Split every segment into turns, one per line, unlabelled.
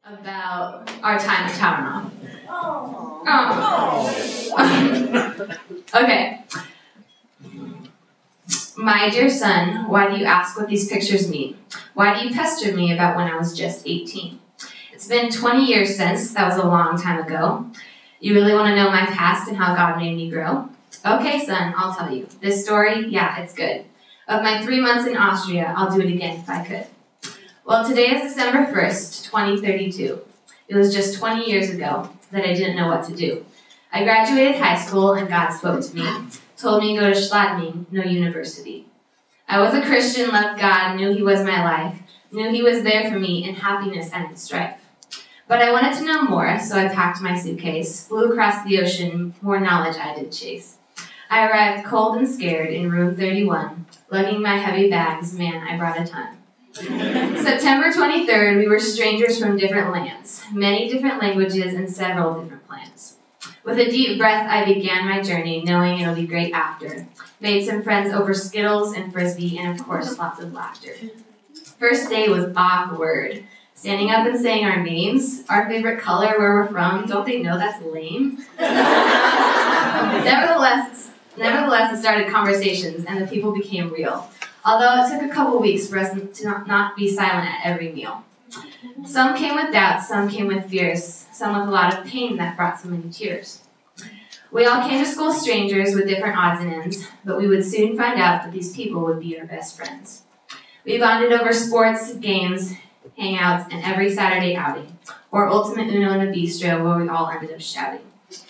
about our time at Tauernhof. Okay. My dear son, why do you ask what these pictures mean? Why do you pester me about when I was just 18? It's been 20 years since. That was a long time ago. You really want to know my past and how God made me grow? Okay, son, I'll tell you. This story, yeah, it's good. Of my 3 months in Austria, I'll do it again if I could. Well, today is December 1st, 2032. It was just 20 years ago that I didn't know what to do. I graduated high school and God spoke to me, told me to go to Schladming, no university. I was a Christian, loved God, knew He was my life, knew He was there for me in happiness and in strife. But I wanted to know more, so I packed my suitcase, flew across the ocean, more knowledge I did chase. I arrived cold and scared in room 31, lugging my heavy bags, man, I brought a ton. September 23rd, we were strangers from different lands, many different languages and several different plans. With a deep breath, I began my journey, knowing it'll be great after. Made some friends over Skittles and Frisbee, and of course, lots of laughter. First day was awkward. Standing up and saying our names, our favorite color, where we're from, don't they know that's lame? Nevertheless, it started conversations, and the people became real. Although it took a couple weeks for us to not be silent at every meal. Some came with doubts, some came with fears, some with a lot of pain that brought so many tears. We all came to school strangers with different odds and ends, but we would soon find out that these people would be our best friends. We bonded over sports, games, hangouts, and every Saturday outing, or Ultimate Uno in the bistro where we all ended up shouting.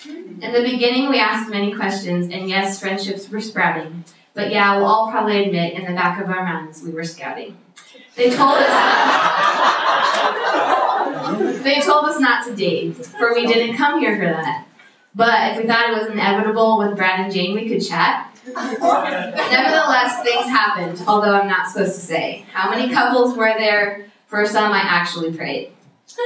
In the beginning, we asked many questions, and yes, friendships were sprouting. But yeah, we'll all probably admit in the back of our minds we were scouting. They told us not to date, for we didn't come here for that. But if we thought it was inevitable with Brad and Jane, we could chat. Nevertheless, things happened, although I'm not supposed to say. How many couples were there? For some, I actually prayed.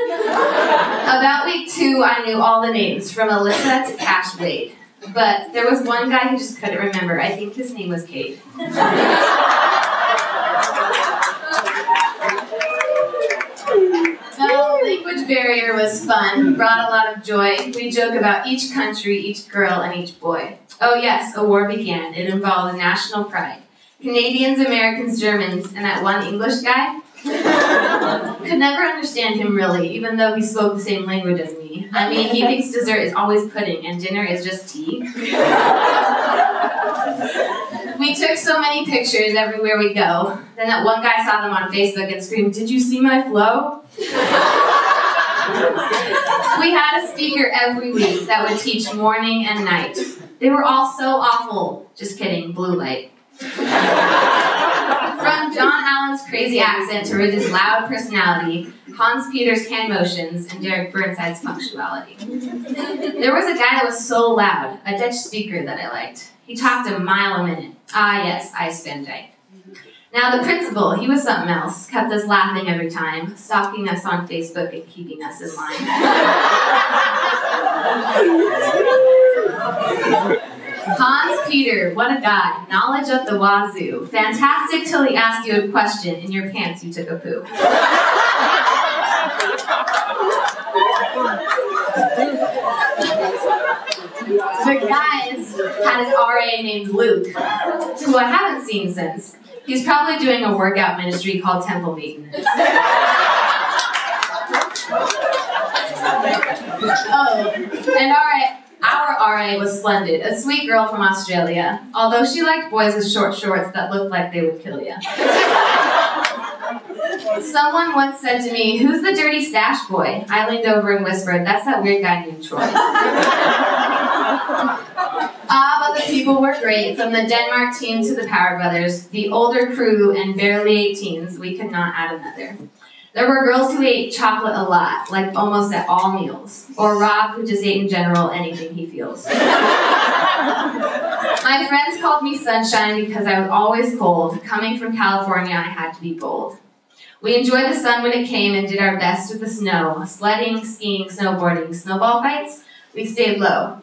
About week 2, I knew all the names, from Alyssa to Cash Blade. But there was one guy who just couldn't remember. I think his name was Cade. The language barrier was fun, brought a lot of joy. We joke about each country, each girl, and each boy. Oh yes, a war began. It involved national pride. Canadians, Americans, Germans, and that one English guy. Could never understand him really, even though he spoke the same language as me. I mean, he thinks dessert is always pudding and dinner is just tea. We took so many pictures everywhere we go. Then that one guy saw them on Facebook and screamed, "Did you see my flow?" We had a speaker every week that would teach morning and night. They were all so awful. Just kidding, blue light. From John Allen's crazy accent to Ridge's loud personality, Hans Peter's hand motions, and Derek Burnside's punctuality. There was a guy that was so loud, a Dutch speaker that I liked. He talked a mile a minute. Ah, yes, Ice Van Dyke. Now the principal, he was something else, kept us laughing every time, stalking us on Facebook and keeping us in line. Hans Peter, what a guy. Knowledge of the wazoo. Fantastic till he asked you a question in your pants you took a poo. The guys had his RA named Luke, who I haven't seen since. He's probably doing a workout ministry called Temple Maintenance. Oh, and our RA was splendid, a sweet girl from Australia, although she liked boys with short shorts that looked like they would kill you. Someone once said to me, "Who's the dirty stash boy?" I leaned over and whispered, "That's that weird guy named Troy." But the people were great, from the Denmark team to the Power Brothers, the older crew and barely 18s, we could not add another. There were girls who ate chocolate a lot, like almost at all meals. Or Rob, who just ate in general anything he feels. My friends called me Sunshine because I was always cold. Coming from California, I had to be bold. We enjoyed the sun when it came and did our best with the snow. Sledding, skiing, snowboarding, snowball fights, we stayed low.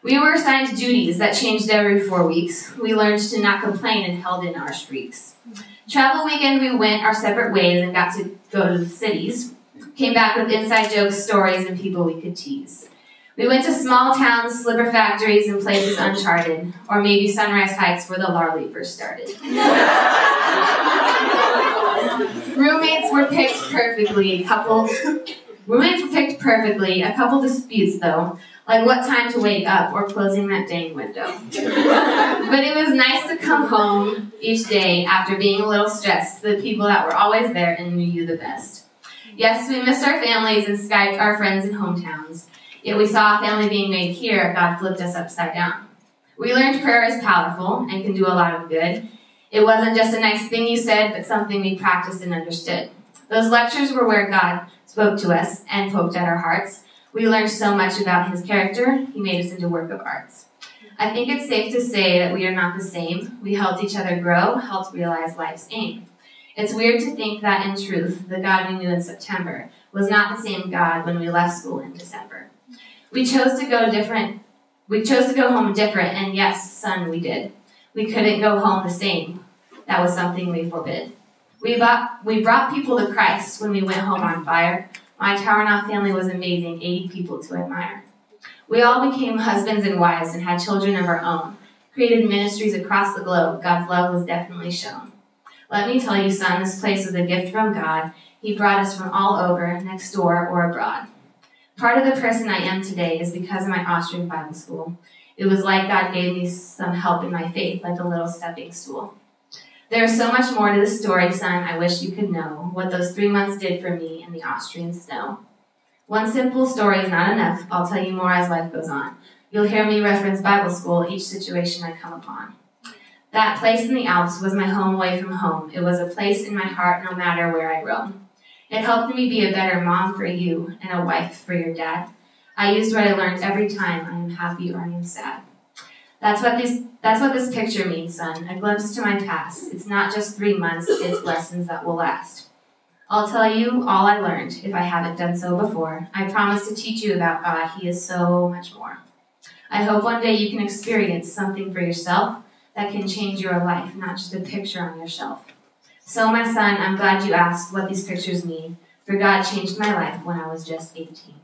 We were assigned duties that changed every 4 weeks. We learned to not complain and held in our streaks. Travel weekend, we went our separate ways and got to go to the cities. came back with inside jokes, stories, and people we could tease. We went to small towns, slipper factories, and places uncharted, or maybe sunrise hikes where the larvae first started. Roommates were picked perfectly. A couple disputes, though, like what time to wake up or closing that dang window. But it was nice to come home each day after being a little stressed to the people that were always there and knew you the best. Yes, we missed our families and Skyped our friends in hometowns. Yet we saw a family being made here. God flipped us upside down. We learned prayer is powerful and can do a lot of good. It wasn't just a nice thing you said, but something we practiced and understood. Those lectures were where God spoke to us and poked at our hearts. We learned so much about his character. He made us into work of arts. I think it's safe to say that we are not the same. We helped each other grow, helped realize life's aim. It's weird to think that in truth, the God we knew in September was not the same God when we left school in December. We chose to go home different, and yes, son, we did. We couldn't go home the same. That was something we forbid. We brought people to Christ when we went home on fire. My Tauernhof family was amazing, 80 people to admire. We all became husbands and wives and had children of our own, created ministries across the globe. God's love was definitely shown. Let me tell you, son, this place was a gift from God. He brought us from all over, next door or abroad. Part of the person I am today is because of my Austrian Bible school. It was like God gave me some help in my faith, like a little stepping stool. There is so much more to the story, son, I wish you could know what those 3 months did for me in the Austrian snow. One simple story is not enough. I'll tell you more as life goes on. You'll hear me reference Bible school each situation I come upon. That place in the Alps was my home away from home. It was a place in my heart no matter where I roam. It helped me be a better mom for you and a wife for your dad. I used what I learned every time I am happy or I am sad. That's what this picture means, son, a glimpse to my past. It's not just 3 months, it's lessons that will last. I'll tell you all I learned if I haven't done so before. I promise to teach you about God. He is so much more. I hope one day you can experience something for yourself that can change your life, not just a picture on your shelf. So, my son, I'm glad you asked what these pictures mean, for God changed my life when I was just 18.